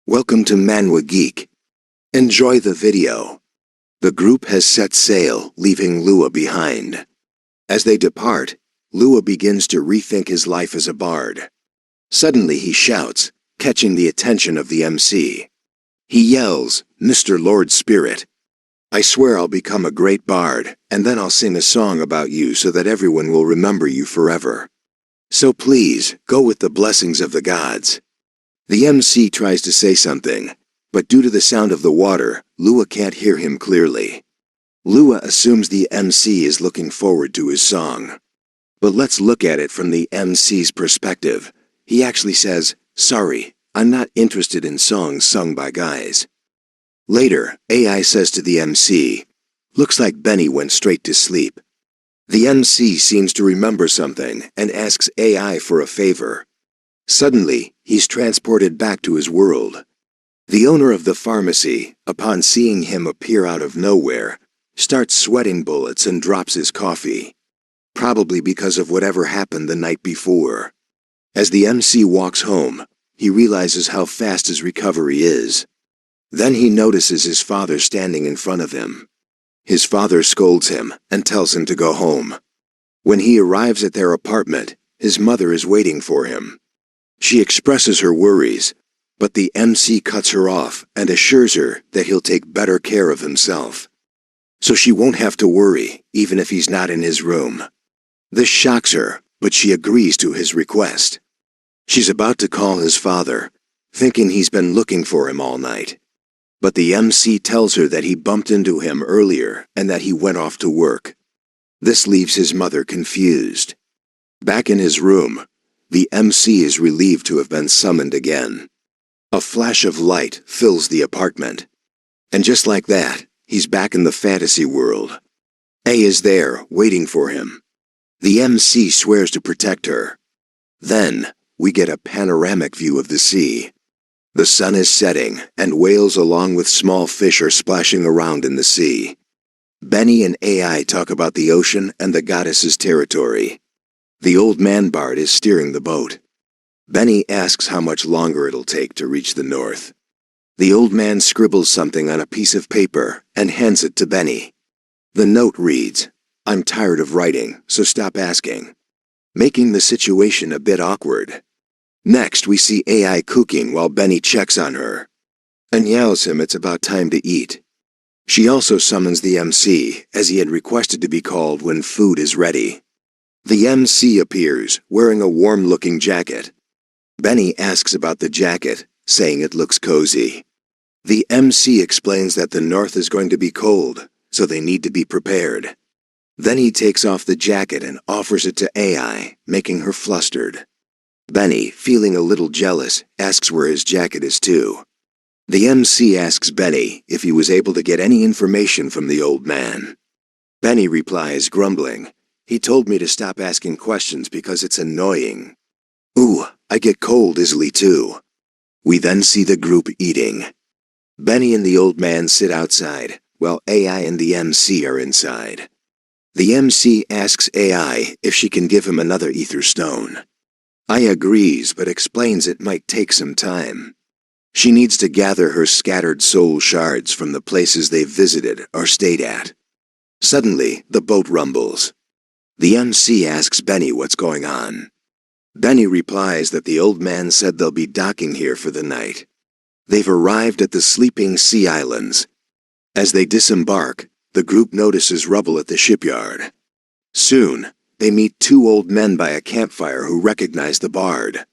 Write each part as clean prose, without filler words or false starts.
Welcome to Manhwa Geek. Enjoy the video. The group has set sail, leaving Lua behind. As they depart, Lua begins to rethink his life as a bard. Suddenly he shouts, catching the attention of the MC. He yells, "Mr. Lord Spirit, I swear I'll become a great bard, and then I'll sing a song about you so that everyone will remember you forever. So please, go with the blessings of the gods." The MC tries to say something, but due to the sound of the water, Lua can't hear him clearly. Lua assumes the MC is looking forward to his song. But let's look at it from the MC's perspective. He actually says, "Sorry, I'm not interested in songs sung by guys." Later, AI says to the MC, "Looks like Benny went straight to sleep." The MC seems to remember something and asks AI for a favor. Suddenly, he's transported back to his world. The owner of the pharmacy, upon seeing him appear out of nowhere, starts sweating bullets and drops his coffee. Probably because of whatever happened the night before. As the MC walks home, he realizes how fast his recovery is. Then he notices his father standing in front of him. His father scolds him and tells him to go home. When he arrives at their apartment, his mother is waiting for him. She expresses her worries, but the MC cuts her off and assures her that he'll take better care of himself. So she won't have to worry, even if he's not in his room. This shocks her, but she agrees to his request. She's about to call his father, thinking he's been looking for him all night. But the MC tells her that he bumped into him earlier and that he went off to work. This leaves his mother confused. Back in his room, the MC is relieved to have been summoned again. A flash of light fills the apartment. And just like that, he's back in the fantasy world. A is there, waiting for him. The MC swears to protect her. Then, we get a panoramic view of the sea. The sun is setting, and whales along with small fish are splashing around in the sea. Benny and AI talk about the ocean and the goddess's territory. The old man bard is steering the boat. Benny asks how much longer it'll take to reach the north. The old man scribbles something on a piece of paper and hands it to Benny. The note reads, "I'm tired of writing, so stop asking," making the situation a bit awkward. Next, we see AI cooking while Benny checks on her and yells him it's about time to eat. She also summons the MC, as he had requested to be called when food is ready. The MC appears, wearing a warm-looking jacket. Benny asks about the jacket, saying it looks cozy. The MC explains that the north is going to be cold, so they need to be prepared. Then he takes off the jacket and offers it to AI, making her flustered. Benny, feeling a little jealous, asks where his jacket is too. The MC asks Benny if he was able to get any information from the old man. Benny replies, grumbling, "He told me to stop asking questions because it's annoying. Ooh, I get cold easily too." We then see the group eating. Benny and the old man sit outside, while AI and the MC are inside. The MC asks AI if she can give him another ether stone. I agrees, but explains it might take some time. She needs to gather her scattered soul shards from the places they've visited or stayed at. Suddenly, the boat rumbles. The MC asks Benny what's going on. Benny replies that the old man said they'll be docking here for the night. They've arrived at the Sleeping Sea Islands. As they disembark, the group notices rubble at the shipyard. Soon, they meet two old men by a campfire who recognize the bard.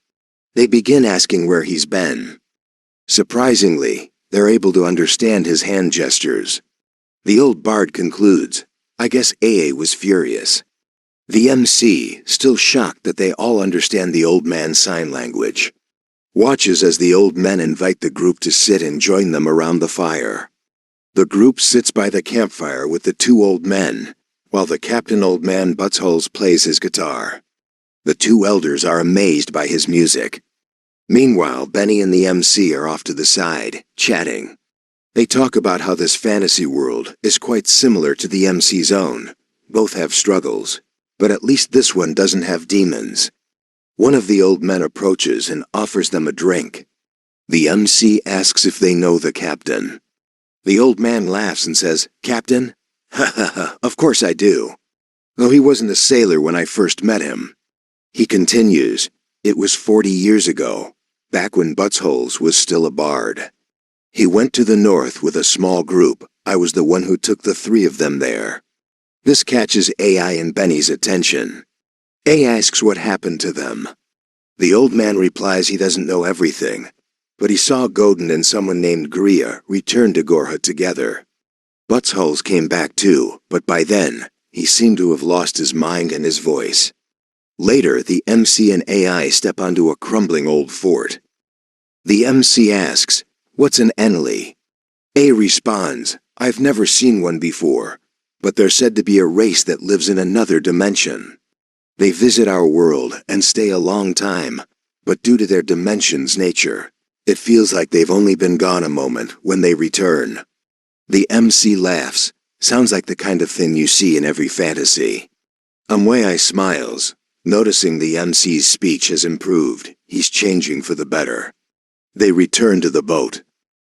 They begin asking where he's been. Surprisingly, they're able to understand his hand gestures. The old bard concludes, "I guess AA was furious." The MC, still shocked that they all understand the old man's sign language, watches as the old men invite the group to sit and join them around the fire. The group sits by the campfire with the two old men, while the Captain Old Man Buttsholes plays his guitar. The two elders are amazed by his music. Meanwhile, Benny and the MC are off to the side, chatting. They talk about how this fantasy world is quite similar to the MC's own. Both have struggles, but at least this one doesn't have demons. One of the old men approaches and offers them a drink. The MC asks if they know the captain. The old man laughs and says, "Captain? Ha ha ha, of course I do. Though he wasn't a sailor when I first met him." He continues, "It was 40 years ago, back when Buttsholes was still a bard. He went to the north with a small group. I was the one who took the three of them there." This catches AI and Benny's attention. A asks what happened to them. The old man replies he doesn't know everything, but he saw Godin and someone named Gria return to Gorha together. Buttsholes came back too, but by then, he seemed to have lost his mind and his voice. Later, the MC and AI step onto a crumbling old fort. The MC asks, "What's an Eneli?" A responds, "I've never seen one before, but they're said to be a race that lives in another dimension. They visit our world and stay a long time, but due to their dimension's nature, it feels like they've only been gone a moment when they return." The MC laughs. Sounds like the kind of thing you see in every fantasy. Amwei smiles, noticing the MC's speech has improved. He's changing for the better. They return to the boat.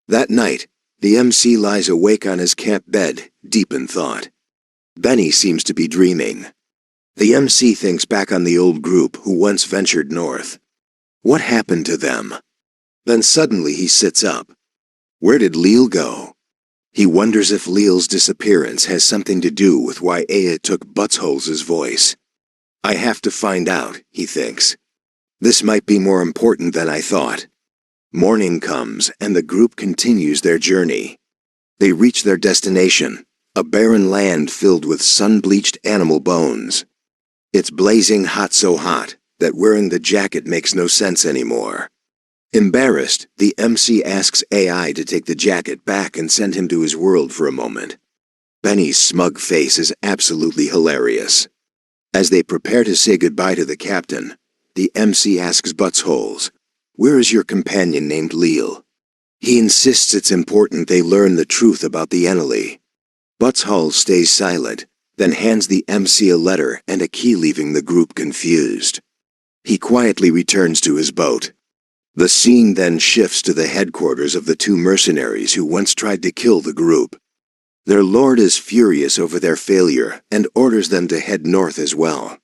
That night, the MC lies awake on his camp bed, deep in thought. Benny seems to be dreaming. The MC thinks back on the old group who once ventured north. What happened to them? Then suddenly he sits up. Where did Leal go? He wonders if Leal's disappearance has something to do with why Aya took Buttsholes' voice. I have to find out, he thinks. This might be more important than I thought. Morning comes and the group continues their journey. They reach their destination, a barren land filled with sun-bleached animal bones. It's blazing hot, so hot that wearing the jacket makes no sense anymore. Embarrassed, the MC asks AI to take the jacket back and send him to his world for a moment. Benny's smug face is absolutely hilarious. As they prepare to say goodbye to the captain, the MC asks Buttsholes, "Where is your companion named Leal?" He insists it's important they learn the truth about the Eneli. Buttsholes stays silent, then hands the MC a letter and a key, leaving the group confused. He quietly returns to his boat. The scene then shifts to the headquarters of the two mercenaries who once tried to kill the group. Their lord is furious over their failure and orders them to head north as well.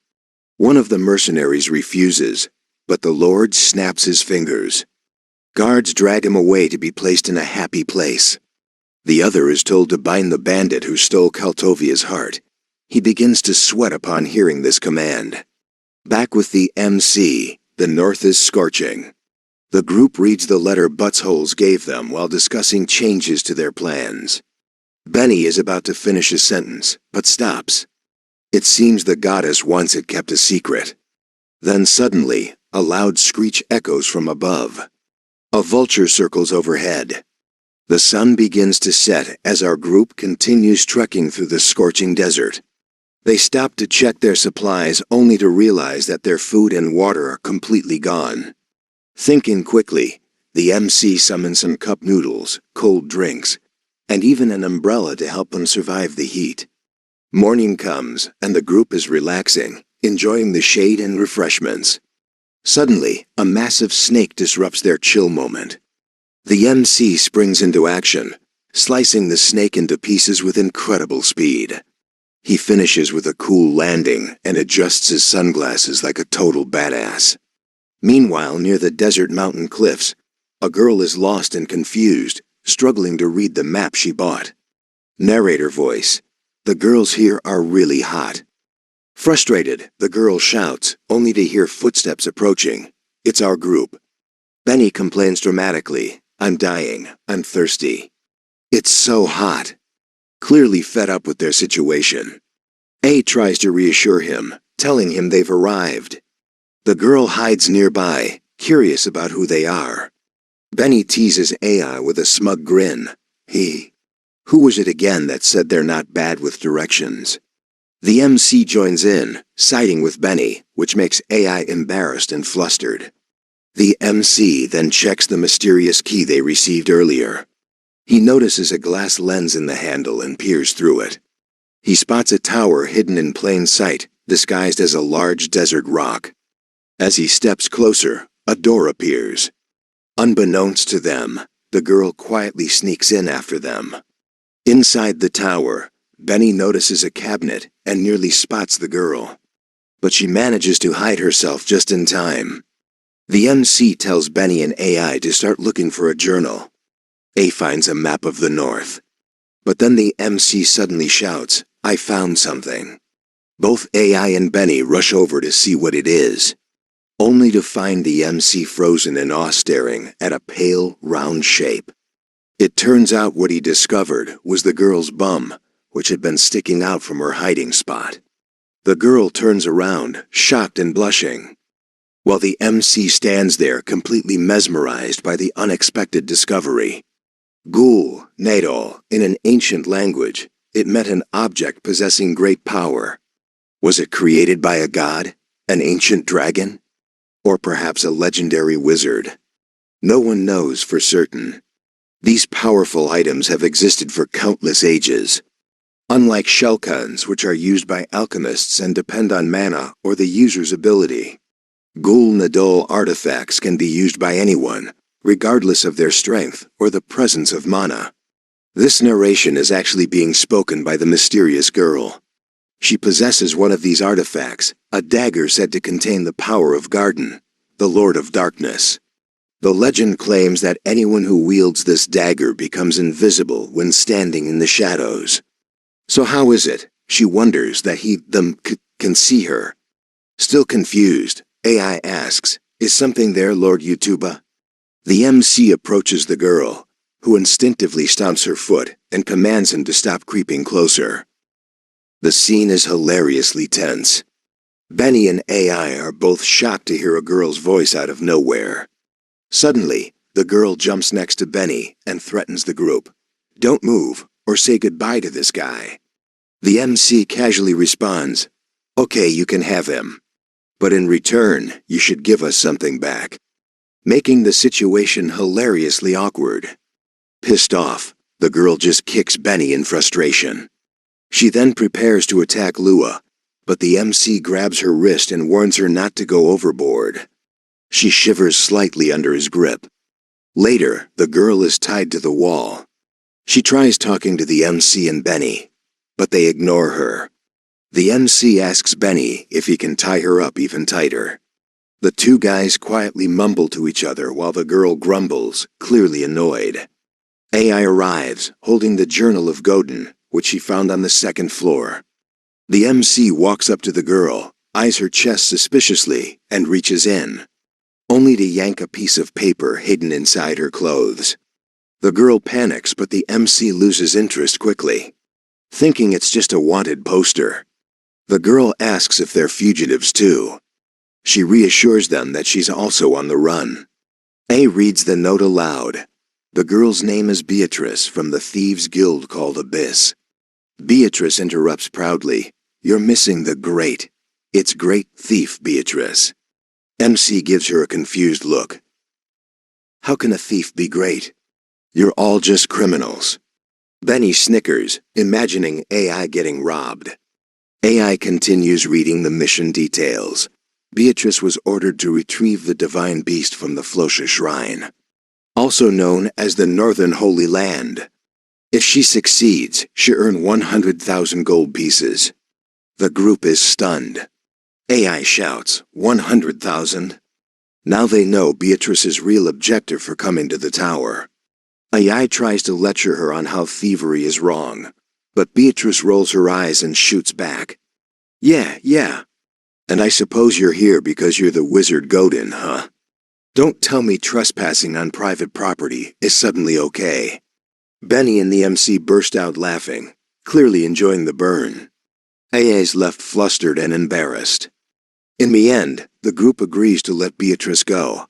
One of the mercenaries refuses, but the lord snaps his fingers. Guards drag him away to be placed in a happy place. The other is told to bind the bandit who stole Kaltovia's heart. He begins to sweat upon hearing this command. Back with the MC, the north is scorching. The group reads the letter Buttsholes gave them while discussing changes to their plans. Benny is about to finish his sentence, but stops. It seems the goddess wants it kept a secret. Then suddenly, a loud screech echoes from above. A vulture circles overhead. The sun begins to set as our group continues trekking through the scorching desert. They stop to check their supplies only to realize that their food and water are completely gone. Thinking quickly, the MC summons some cup noodles, cold drinks, and even an umbrella to help them survive the heat. Morning comes, and the group is relaxing, enjoying the shade and refreshments. Suddenly, a massive snake disrupts their chill moment. The MC springs into action, slicing the snake into pieces with incredible speed. He finishes with a cool landing and adjusts his sunglasses like a total badass. Meanwhile, near the desert mountain cliffs, a girl is lost and confused, struggling to read the map she bought. Narrator voice: "The girls here are really hot." Frustrated, the girl shouts, only to hear footsteps approaching. It's our group. Benny complains dramatically, "I'm dying, I'm thirsty." It's so hot. Clearly fed up with their situation. A tries to reassure him, telling him they've arrived. The girl hides nearby, curious about who they are. Benny teases AI with a smug grin. Who was it again that said they're not bad with directions? The MC joins in, siding with Benny, which makes AI embarrassed and flustered. The MC then checks the mysterious key they received earlier. He notices a glass lens in the handle and peers through it. He spots a tower hidden in plain sight, disguised as a large desert rock. As he steps closer, a door appears. Unbeknownst to them, the girl quietly sneaks in after them. Inside the tower, Benny notices a cabinet and nearly spots the girl. But she manages to hide herself just in time. The MC tells Benny and AI to start looking for a journal. A finds a map of the north. But then the MC suddenly shouts, "I found something." Both AI and Benny rush over to see what it is, only to find the MC frozen in awe staring at a pale, round shape. It turns out what he discovered was the girl's bum, which had been sticking out from her hiding spot. The girl turns around, shocked and blushing, while the MC stands there completely mesmerized by the unexpected discovery. Ghoul, Nadal, in an ancient language, it meant an object possessing great power. Was it created by a god, an ancient dragon, or perhaps a legendary wizard? No one knows for certain. These powerful items have existed for countless ages. Unlike shellcoins, which are used by alchemists and depend on mana or the user's ability, Ghoul Nadal artifacts can be used by anyone, regardless of their strength or the presence of mana. This narration is actually being spoken by the mysterious girl. She possesses one of these artifacts, a dagger said to contain the power of Garden, the Lord of Darkness. The legend claims that anyone who wields this dagger becomes invisible when standing in the shadows. So how is it, she wonders, that them can see her? Still confused, AI asks, "Is something there, Lord YouTuber?" The MC approaches the girl, who instinctively stomps her foot and commands him to stop creeping closer. The scene is hilariously tense. Benny and AI are both shocked to hear a girl's voice out of nowhere. Suddenly, the girl jumps next to Benny and threatens the group. "Don't move, or say goodbye to this guy." The MC casually responds, "Okay, you can have him. But in return, you should give us something back," making the situation hilariously awkward. Pissed off, the girl just kicks Benny in frustration. She then prepares to attack Lua, but the MC grabs her wrist and warns her not to go overboard. She shivers slightly under his grip. Later, the girl is tied to the wall. She tries talking to the MC and Benny, but they ignore her. The MC asks Benny if he can tie her up even tighter. The two guys quietly mumble to each other while the girl grumbles, clearly annoyed. AI arrives, holding the Journal of Godin, which she found on the second floor. The MC walks up to the girl, eyes her chest suspiciously, and reaches in, only to yank a piece of paper hidden inside her clothes. The girl panics, but the MC loses interest quickly, thinking it's just a wanted poster. The girl asks if they're fugitives too. She reassures them that she's also on the run. A reads the note aloud. The girl's name is Beatrice from the Thieves' Guild called Abyss. Beatrice interrupts proudly, "You're missing the great. It's great thief, Beatrice." MC gives her a confused look. "How can a thief be great? You're all just criminals." Benny snickers, imagining AI getting robbed. AI continues reading the mission details. Beatrice was ordered to retrieve the divine beast from the Flosha Shrine, also known as the Northern Holy Land. If she succeeds, she'll earn 100,000 gold pieces. The group is stunned. AI shouts, 100,000? Now they know Beatrice's real objective for coming to the tower. AI tries to lecture her on how thievery is wrong, but Beatrice rolls her eyes and shoots back. Yeah. And I suppose you're here because you're the wizard Godin, huh? Don't tell me trespassing on private property is suddenly okay." Benny and the MC burst out laughing, clearly enjoying the burn. AA's left flustered and embarrassed. In the end, the group agrees to let Beatrice go.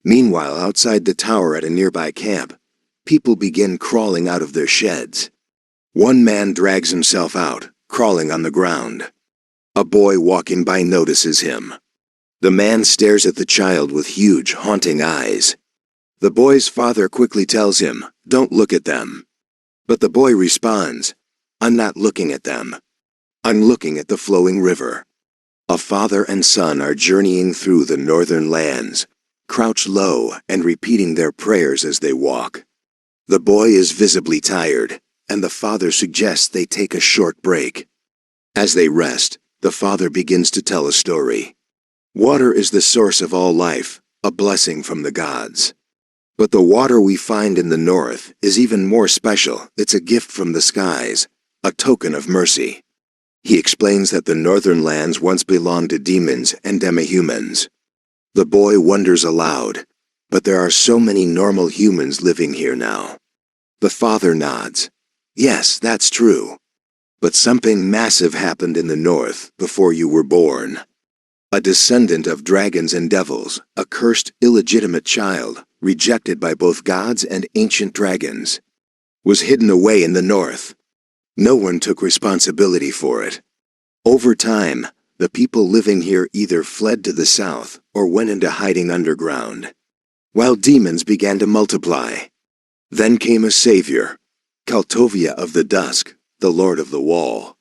Meanwhile, outside the tower at a nearby camp, people begin crawling out of their sheds. One man drags himself out, crawling on the ground. A boy walking by notices him. The man stares at the child with huge, haunting eyes. The boy's father quickly tells him, "Don't look at them." But the boy responds, "I'm not looking at them. I'm looking at the flowing river." A father and son are journeying through the northern lands, crouch low and repeating their prayers as they walk. The boy is visibly tired, and the father suggests they take a short break. As they rest, the father begins to tell a story. Water is the source of all life, a blessing from the gods. But the water we find in the north is even more special. It's a gift from the skies, a token of mercy. He explains that the northern lands once belonged to demons and demihumans. The boy wonders aloud, but there are so many normal humans living here now. The father nods. Yes, that's true. But something massive happened in the north before you were born. A descendant of dragons and devils, a cursed, illegitimate child, rejected by both gods and ancient dragons, was hidden away in the north. No one took responsibility for it. Over time, the people living here either fled to the south or went into hiding underground, while demons began to multiply. Then came a savior, Kaltovia of the Dusk, the Lord of the Wall.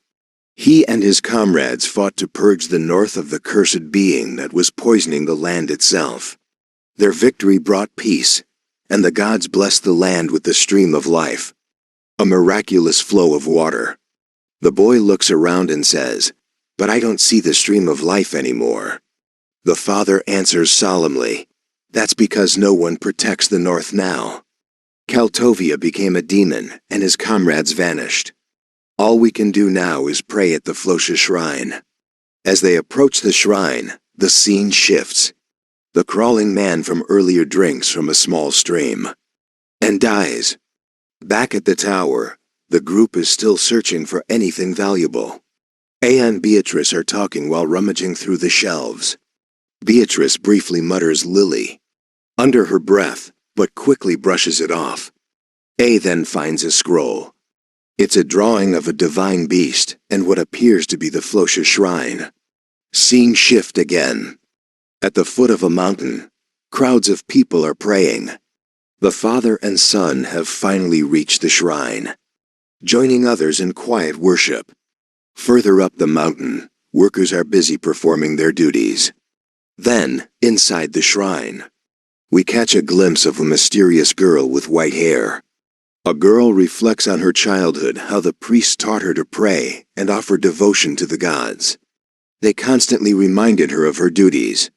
He and his comrades fought to purge the north of the cursed being that was poisoning the land itself. Their victory brought peace, and the gods blessed the land with the stream of life, a miraculous flow of water. The boy looks around and says, "But I don't see the stream of life anymore." The father answers solemnly, "That's because no one protects the north now." Kaltovia became a demon, and his comrades vanished. All we can do now is pray at the Flosha shrine. As they approach the shrine, the scene shifts. The crawling man from earlier drinks from a small stream and dies. Back at the tower, the group is still searching for anything valuable. Aya and Beatrice are talking while rummaging through the shelves. Beatrice briefly mutters "Lily" under her breath, but quickly brushes it off. A then finds a scroll. It's a drawing of a divine beast and what appears to be the Flosha shrine. Scene shift again. At the foot of a mountain, crowds of people are praying. The father and son have finally reached the shrine, joining others in quiet worship. Further up the mountain, workers are busy performing their duties. Then, inside the shrine, we catch a glimpse of a mysterious girl with white hair. A girl reflects on her childhood, how the priests taught her to pray and offer devotion to the gods. They constantly reminded her of her duties.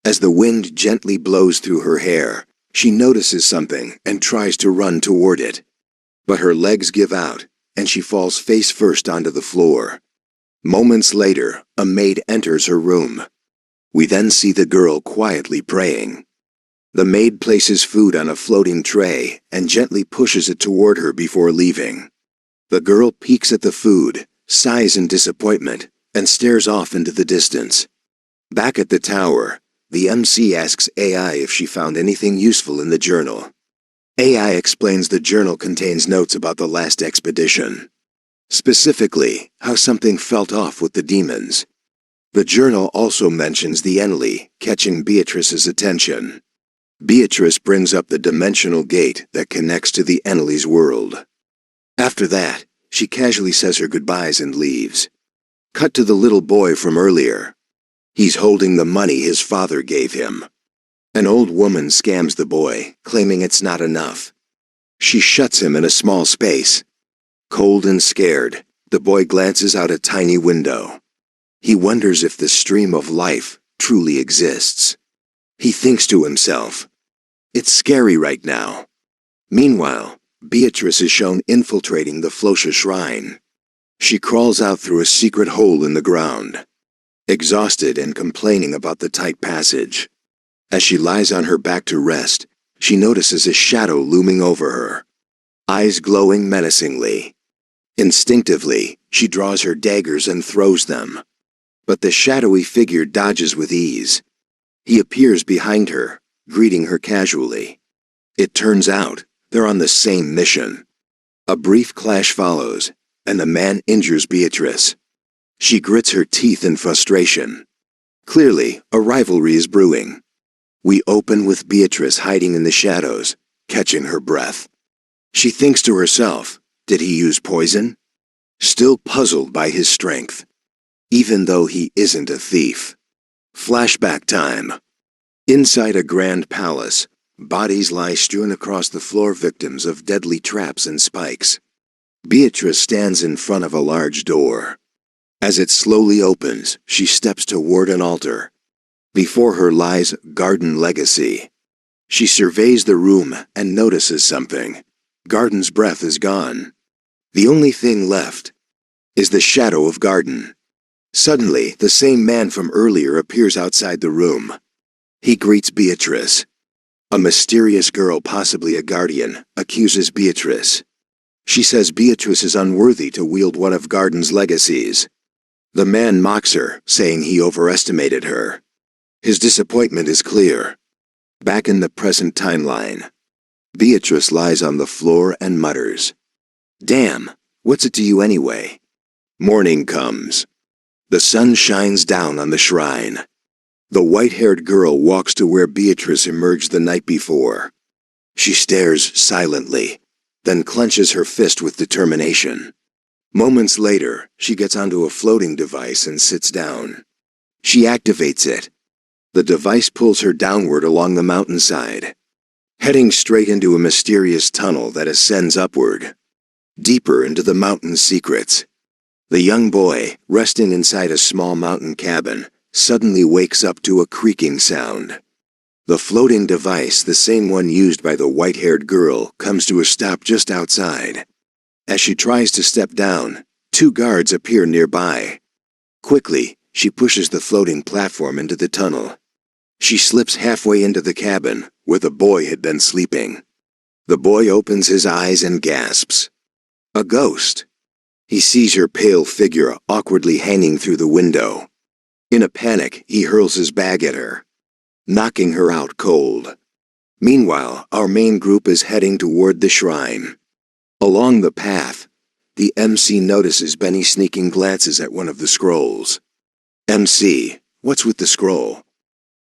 As the wind gently blows through her hair, she notices something and tries to run toward it. But her legs give out, and she falls face first onto the floor. Moments later, a maid enters her room. We then see the girl quietly praying. The maid places food on a floating tray and gently pushes it toward her before leaving. The girl peeks at the food, sighs in disappointment, and stares off into the distance. Back at the tower, the MC asks AI if she found anything useful in the journal. AI explains the journal contains notes about the last expedition. Specifically, how something felt off with the demons. The journal also mentions the Enli catching Beatrice's attention. Beatrice brings up the dimensional gate that connects to the Enli's world. After that, she casually says her goodbyes and leaves. Cut to the little boy from earlier. He's holding the money his father gave him. An old woman scams the boy, claiming it's not enough. She shuts him in a small space. Cold and scared, the boy glances out a tiny window. He wonders if the stream of life truly exists. He thinks to himself, "It's scary right now." Meanwhile, Beatrice is shown infiltrating the Flosha shrine. She crawls out through a secret hole in the ground, exhausted and complaining about the tight passage. As she lies on her back to rest, she notices a shadow looming over her, eyes glowing menacingly. Instinctively, she draws her daggers and throws them. But the shadowy figure dodges with ease. He appears behind her, greeting her casually. It turns out, they're on the same mission. A brief clash follows, and the man injures Beatrice. She grits her teeth in frustration. Clearly, a rivalry is brewing. We open with Beatrice hiding in the shadows, catching her breath. She thinks to herself, did he use poison? Still puzzled by his strength, even though he isn't a thief. Flashback time. Inside a grand palace, bodies lie strewn across the floor, victims of deadly traps and spikes. Beatrice stands in front of a large door. As it slowly opens, she steps toward an altar. Before her lies Garden Legacy. She surveys the room and notices something. Garden's breath is gone. The only thing left is the shadow of Garden. Suddenly, the same man from earlier appears outside the room. He greets Beatrice. A mysterious girl, possibly a guardian, accuses Beatrice. She says Beatrice is unworthy to wield one of Garden's legacies. The man mocks her, saying he overestimated her. His disappointment is clear. Back in the present timeline, Beatrice lies on the floor and mutters, "Damn, what's it to you anyway?" Morning comes. The sun shines down on the shrine. The white-haired girl walks to where Beatrice emerged the night before. She stares silently, then clenches her fist with determination. Moments later, she gets onto a floating device and sits down. She activates it. The device pulls her downward along the mountainside, heading straight into a mysterious tunnel that ascends upward, deeper into the mountain's secrets. The young boy, resting inside a small mountain cabin, suddenly wakes up to a creaking sound. The floating device, the same one used by the white-haired girl, comes to a stop just outside. As she tries to step down, two guards appear nearby. Quickly, she pushes the floating platform into the tunnel. She slips halfway into the cabin, where the boy had been sleeping. The boy opens his eyes and gasps. A ghost. He sees her pale figure awkwardly hanging through the window. In a panic, he hurls his bag at her, knocking her out cold. Meanwhile, our main group is heading toward the shrine. Along the path, the MC notices Benny sneaking glances at one of the scrolls. "MC, what's with the scroll?"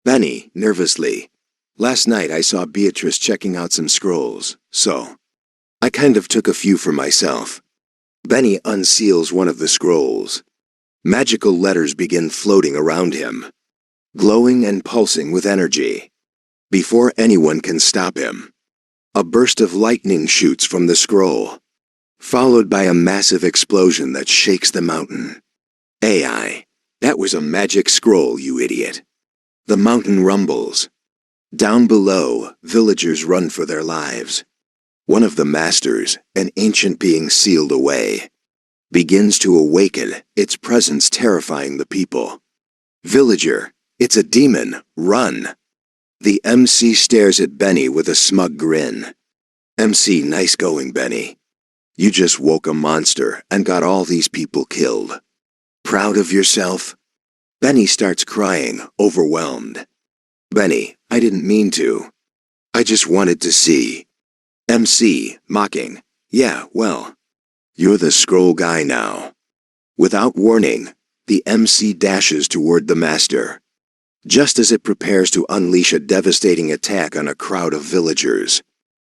Benny, nervously. "Last night I saw Beatrice checking out some scrolls, so I kind of took a few for myself." Benny unseals one of the scrolls. Magical letters begin floating around him, glowing and pulsing with energy. Before anyone can stop him, a burst of lightning shoots from the scroll, followed by a massive explosion that shakes the mountain. "AI, that was a magic scroll, you idiot." The mountain rumbles. Down below, villagers run for their lives. One of the masters, an ancient being sealed away, begins to awaken, its presence terrifying the people. "Villager, it's a demon, run!" The MC stares at Benny with a smug grin. "MC, nice going, Benny. You just woke a monster and got all these people killed. Proud of yourself?" Benny starts crying, overwhelmed. "Benny, I didn't mean to. I just wanted to see." MC, mocking, "Yeah, well, you're the scroll guy now." Without warning, the MC dashes toward the master. Just as it prepares to unleash a devastating attack on a crowd of villagers,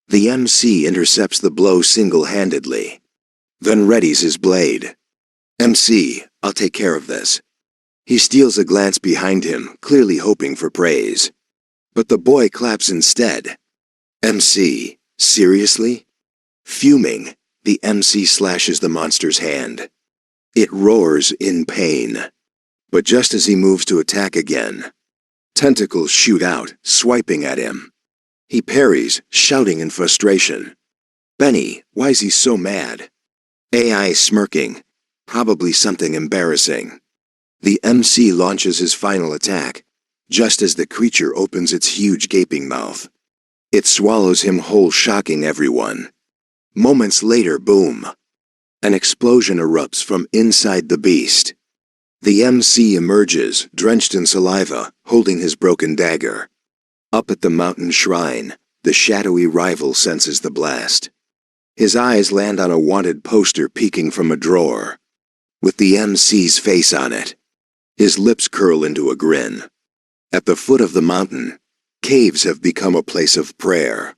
the MC intercepts the blow single-handedly, then readies his blade. "MC, I'll take care of this." He steals a glance behind him, clearly hoping for praise. But the boy claps instead. "MC, seriously?" Fuming, the MC slashes the monster's hand. It roars in pain. But just as he moves to attack again, tentacles shoot out, swiping at him. He parries, shouting in frustration. "Benny, why's he so mad?" AI smirking, probably something embarrassing. The MC launches his final attack, just as the creature opens its huge gaping mouth. It swallows him whole, shocking everyone. Moments later, boom! An explosion erupts from inside the beast. The MC emerges, drenched in saliva, holding his broken dagger. Up at the mountain shrine, the shadowy rival senses the blast. His eyes land on a wanted poster peeking from a drawer, with the MC's face on it. His lips curl into a grin. At the foot of the mountain, caves have become a place of prayer.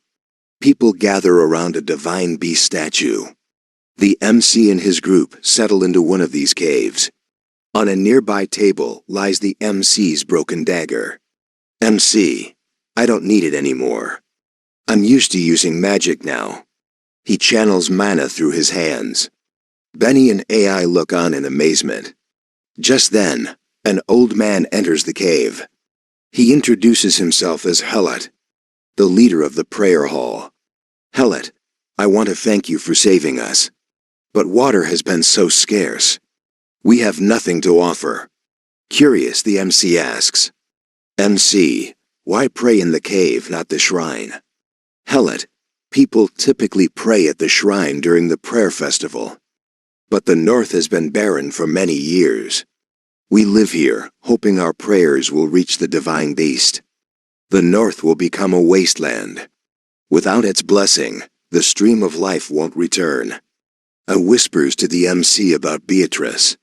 People gather around a divine beast statue. The MC and his group settle into one of these caves. On a nearby table lies the MC's broken dagger. "MC, I don't need it anymore. I'm used to using magic now. He channels mana through his hands. Benny and AI look on in amazement. Just then, an old man enters the cave. He introduces himself as Hellet, the leader of the prayer hall. Hellet, I want to thank you for saving us. But water has been so scarce. We have nothing to offer. Curious, the MC asks. MC, why pray in the cave, not the shrine? Hellet, people typically pray at the shrine during the prayer festival. But the north has been barren for many years. We live here, hoping our prayers will reach the divine beast. The north will become a wasteland. Without its blessing, the stream of life won't return. I whispers to the MC about Beatrice.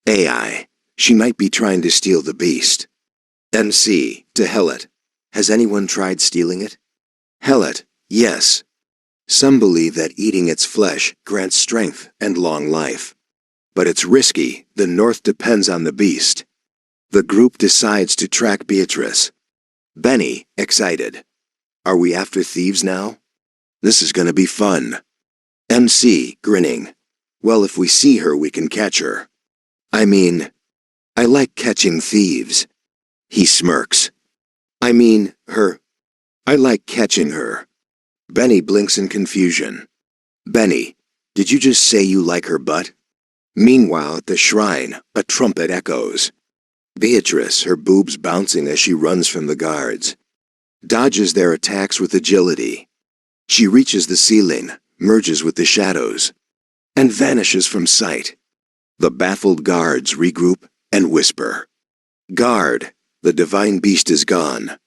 AI, she might be trying to steal the beast. MC, to Hellet, has anyone tried stealing it? Hellet, yes. Some believe that eating its flesh grants strength and long life. But it's risky, the north depends on the beast. The group decides to track Beatrice. Benny, excited. Are we after thieves now? This is gonna be fun. MC, grinning. Well, if we see her, we can catch her. I mean, I like catching thieves. He smirks. I mean, her. I like catching her. Benny blinks in confusion. Benny, did you just say you like her butt? Meanwhile, at the shrine, a trumpet echoes. Beatrice, her boobs bouncing as she runs from the guards, dodges their attacks with agility. She reaches the ceiling, merges with the shadows, and vanishes from sight. The baffled guards regroup and whisper. Guard, the divine beast is gone.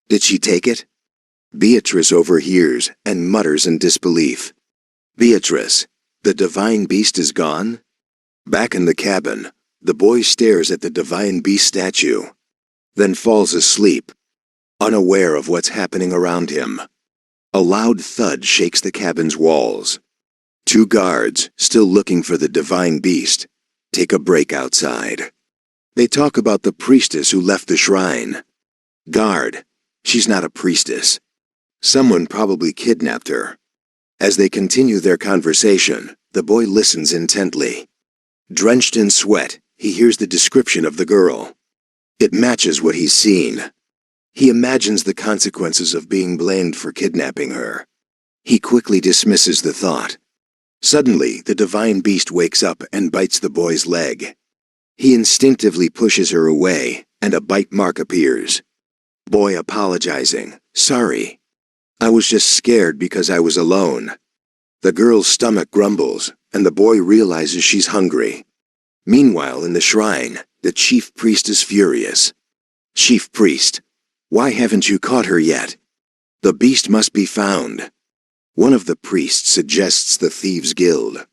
Did she take it? Beatrice overhears and mutters in disbelief. Beatrice, the divine beast is gone? Back in the cabin, the boy stares at the divine beast statue, then falls asleep, unaware of what's happening around him. A loud thud shakes the cabin's walls. Two guards, still looking for the divine beast, take a break outside. They talk about the priestess who left the shrine. Guard, she's not a priestess. Someone probably kidnapped her. As they continue their conversation, the boy listens intently. Drenched in sweat, he hears the description of the girl. It matches what he's seen. He imagines the consequences of being blamed for kidnapping her. He quickly dismisses the thought. Suddenly, the divine beast wakes up and bites the boy's leg. He instinctively pushes her away, and a bite mark appears. Boy apologizing. Sorry. I was just scared because I was alone. The girl's stomach grumbles, and the boy realizes she's hungry. Meanwhile, in the shrine, the chief priest is furious. Chief priest, why haven't you caught her yet? The beast must be found. One of the priests suggests the Thieves' Guild.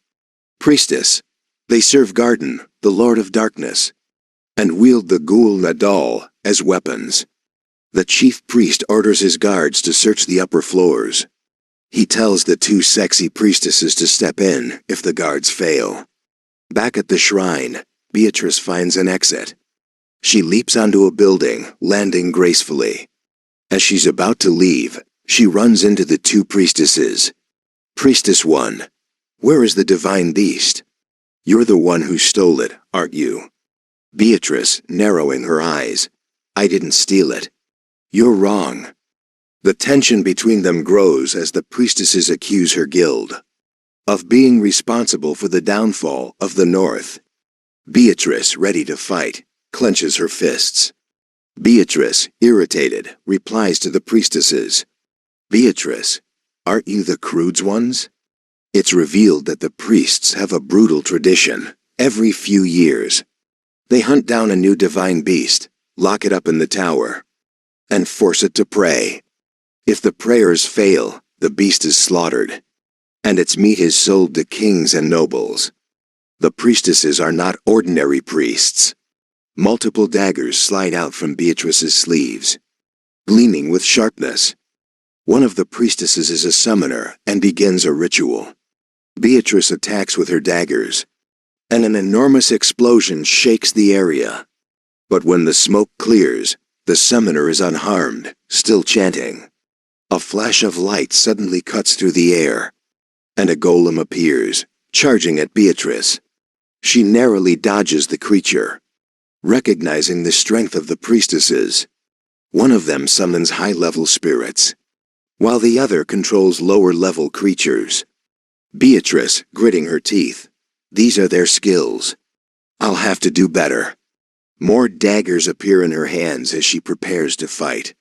Priestess, they serve Garden, the Lord of Darkness, and wield the Ghoul Nadal as weapons. The chief priest orders his guards to search the upper floors. He tells the two sexy priestesses to step in if the guards fail. Back at the shrine, Beatrice finds an exit. She leaps onto a building, landing gracefully. As she's about to leave, she runs into the two priestesses. Priestess 1, where is the divine beast? You're the one who stole it, aren't you? Beatrice, narrowing her eyes. I didn't steal it. You're wrong. The tension between them grows as the priestesses accuse her guild of being responsible for the downfall of the North. Beatrice, ready to fight, clenches her fists. Beatrice, irritated, replies to the priestesses. Beatrice, aren't you the crudes ones? It's revealed that the priests have a brutal tradition. Every few years, they hunt down a new divine beast, lock it up in the tower, and force it to pray. If the prayers fail, the beast is slaughtered, and its meat is sold to kings and nobles. The priestesses are not ordinary priests. Multiple daggers slide out from Beatrice's sleeves, gleaming with sharpness. One of the priestesses is a summoner and begins a ritual. Beatrice attacks with her daggers, and an enormous explosion shakes the area. But when the smoke clears, The summoner is unharmed, still chanting. A flash of light suddenly cuts through the air, and a golem appears, charging at Beatrice. She narrowly dodges the creature, recognizing the strength of the priestesses. One of them summons high-level spirits, while the other controls lower-level creatures. Beatrice, gritting her teeth. These are their skills. I'll have to do better. More daggers appear in her hands as she prepares to fight.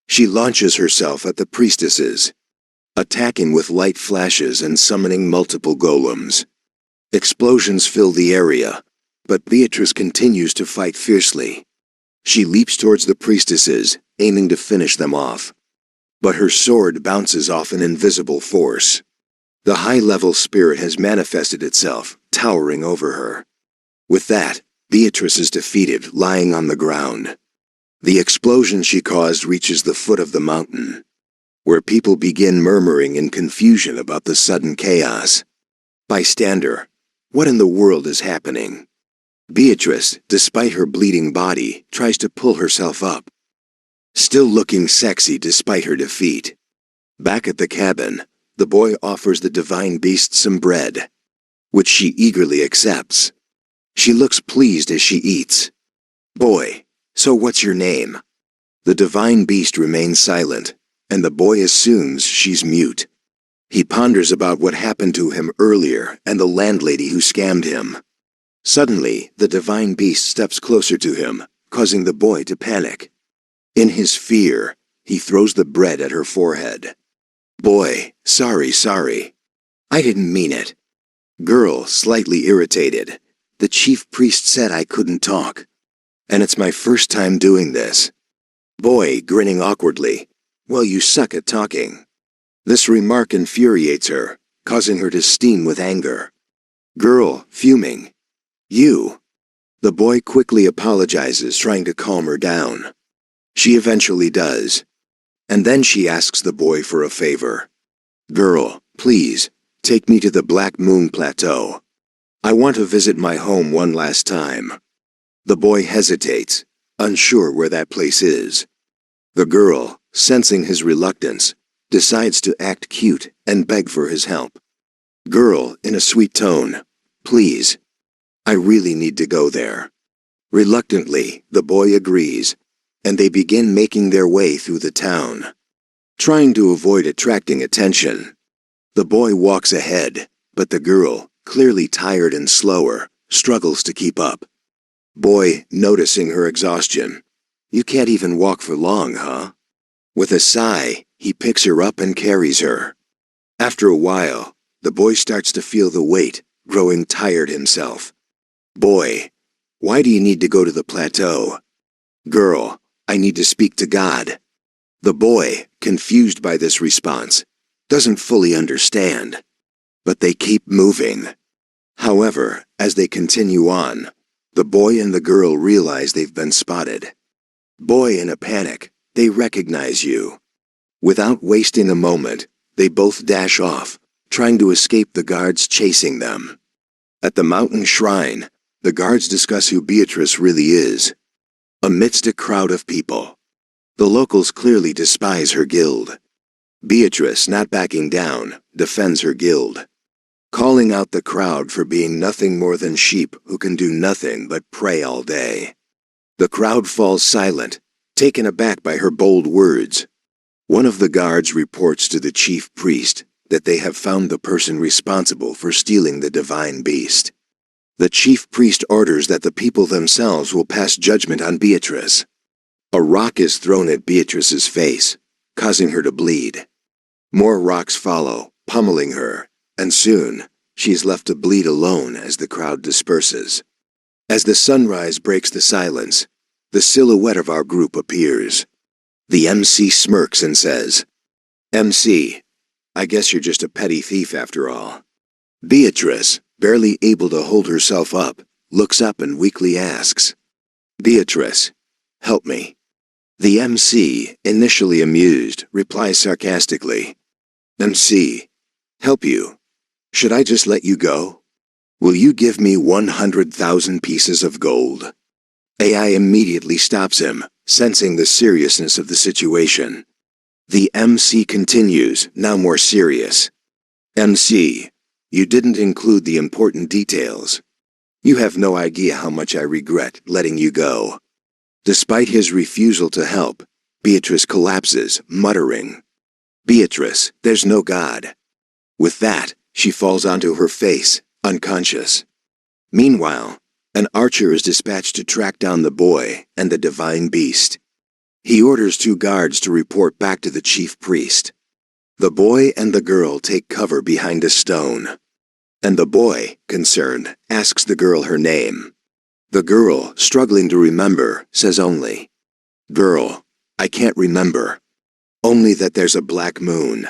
She launches herself at the priestesses, attacking with light flashes and summoning multiple golems. Explosions fill the area, but Beatrice continues to fight fiercely. She leaps towards the priestesses, aiming to finish them off. But her sword bounces off an invisible force. The high-level spirit has manifested itself, towering over her. With that, Beatrice is defeated, lying on the ground. The explosion she caused reaches the foot of the mountain, where people begin murmuring in confusion about the sudden chaos. Bystander, what in the world is happening? Beatrice, despite her bleeding body, tries to pull herself up, still looking sexy despite her defeat. Back at the cabin, the boy offers the divine beast some bread, which she eagerly accepts. She looks pleased as she eats. Boy, so what's your name? The divine beast remains silent, and the boy assumes she's mute. He ponders about what happened to him earlier and the landlady who scammed him. Suddenly, the divine beast steps closer to him, causing the boy to panic. In his fear, he throws the bread at her forehead. Boy, sorry. I didn't mean it. Girl, slightly irritated. The chief priest said I couldn't talk, and it's my first time doing this. Boy, grinning awkwardly. Well, you suck at talking. This remark infuriates her, causing her to steam with anger. Girl, fuming. You. The boy quickly apologizes, trying to calm her down. She eventually does, and then she asks the boy for a favor. Girl, please, take me to the Black Moon Plateau. I want to visit my home one last time. The boy hesitates, unsure where that place is. The girl, sensing his reluctance, decides to act cute and beg for his help. Girl, in a sweet tone, please. I really need to go there. Reluctantly, the boy agrees, and they begin making their way through the town, trying to avoid attracting attention. The boy walks ahead, but the girl, clearly tired and slower, struggles to keep up. Boy, noticing her exhaustion. You can't even walk for long, huh? With a sigh, he picks her up and carries her. After a while, the boy starts to feel the weight, growing tired himself. Boy, why do you need to go to the plateau? Girl, I need to speak to God. The boy, confused by this response, doesn't fully understand, but they keep moving. However, as they continue on, the boy and the girl realize they've been spotted. Boy, in a panic, they recognize you. Without wasting a moment, they both dash off, trying to escape the guards chasing them. At the mountain shrine, the guards discuss who Beatrice really is. Amidst a crowd of people, the locals clearly despise her guild. Beatrice, not backing down, defends her guild, calling out the crowd for being nothing more than sheep who can do nothing but pray all day. The crowd falls silent, taken aback by her bold words. One of the guards reports to the chief priest that they have found the person responsible for stealing the divine beast. The chief priest orders that the people themselves will pass judgment on Beatrice. A rock is thrown at Beatrice's face, causing her to bleed. More rocks follow, pummeling her, and soon, she is left to bleed alone as the crowd disperses. As the sunrise breaks the silence, the silhouette of our group appears. The MC smirks and says, MC, I guess you're just a petty thief after all. Beatrice, barely able to hold herself up, looks up and weakly asks, Beatrice, help me. The MC, initially amused, replies sarcastically, MC, help you? Should I just let you go? Will you give me 100,000 pieces of gold? AI immediately stops him, sensing the seriousness of the situation. The MC continues, now more serious. MC, you didn't include the important details. You have no idea how much I regret letting you go. Despite his refusal to help, Beatrice collapses, muttering, Beatrice, there's no God. With that, she falls onto her face, unconscious. Meanwhile, an archer is dispatched to track down the boy and the divine beast. He orders 2 guards to report back to the chief priest. The boy and the girl take cover behind a stone. And the boy, concerned, asks the girl her name. The girl, struggling to remember, says only, Girl, I can't remember. Only that there's a black moon.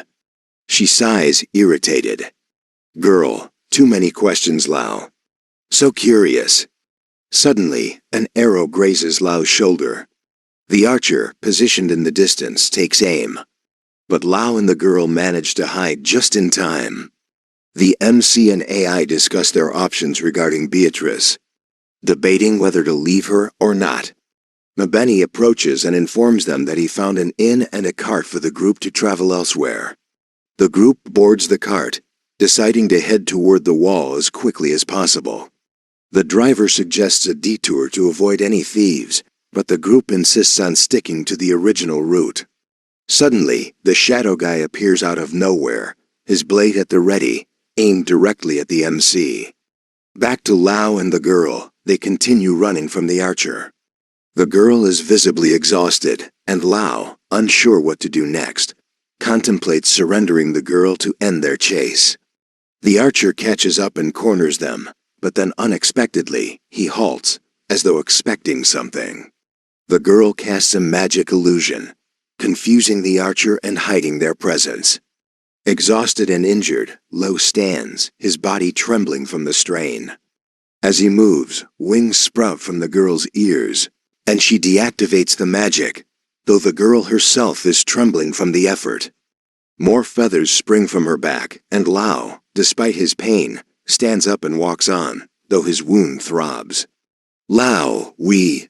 She sighs, irritated. Girl, too many questions, Lao. So curious. Suddenly, an arrow grazes Lao's shoulder. The archer, positioned in the distance, takes aim. But Lao and the girl manage to hide just in time. The MC and AI discuss their options regarding Beatrice, debating whether to leave her or not. Mabeni approaches and informs them that he found an inn and a cart for the group to travel elsewhere. The group boards the cart, deciding to head toward the wall as quickly as possible. The driver suggests a detour to avoid any thieves, but the group insists on sticking to the original route. Suddenly, the shadow guy appears out of nowhere, his blade at the ready, aimed directly at the MC. Back to Lao and the girl, they continue running from the archer. The girl is visibly exhausted, and Lao, unsure what to do next, contemplates surrendering the girl to end their chase. The archer catches up and corners them, but then unexpectedly, he halts, as though expecting something. The girl casts a magic illusion, confusing the archer and hiding their presence. Exhausted and injured, Lo stands, his body trembling from the strain. As he moves, wings sprout from the girl's ears, and she deactivates the magic, though the girl herself is trembling from the effort. More feathers spring from her back, and Lao, despite his pain, stands up and walks on, though his wound throbs. Lao, we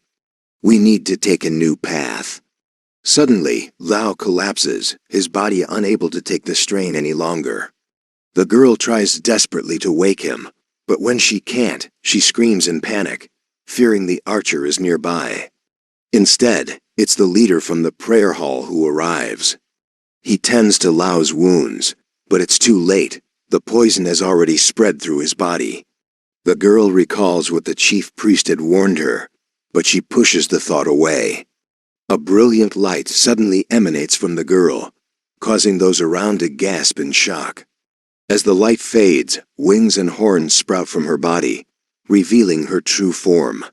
need to take a new path. Suddenly, Lao collapses, his body unable to take the strain any longer. The girl tries desperately to wake him, but when she can't, she screams in panic, fearing the archer is nearby. Instead, it's the leader from the prayer hall who arrives. He tends to Lao's wounds, but it's too late. The poison has already spread through his body. The girl recalls what the chief priest had warned her, but she pushes the thought away. A brilliant light suddenly emanates from the girl, causing those around to gasp in shock. As the light fades, wings and horns sprout from her body, revealing her true form.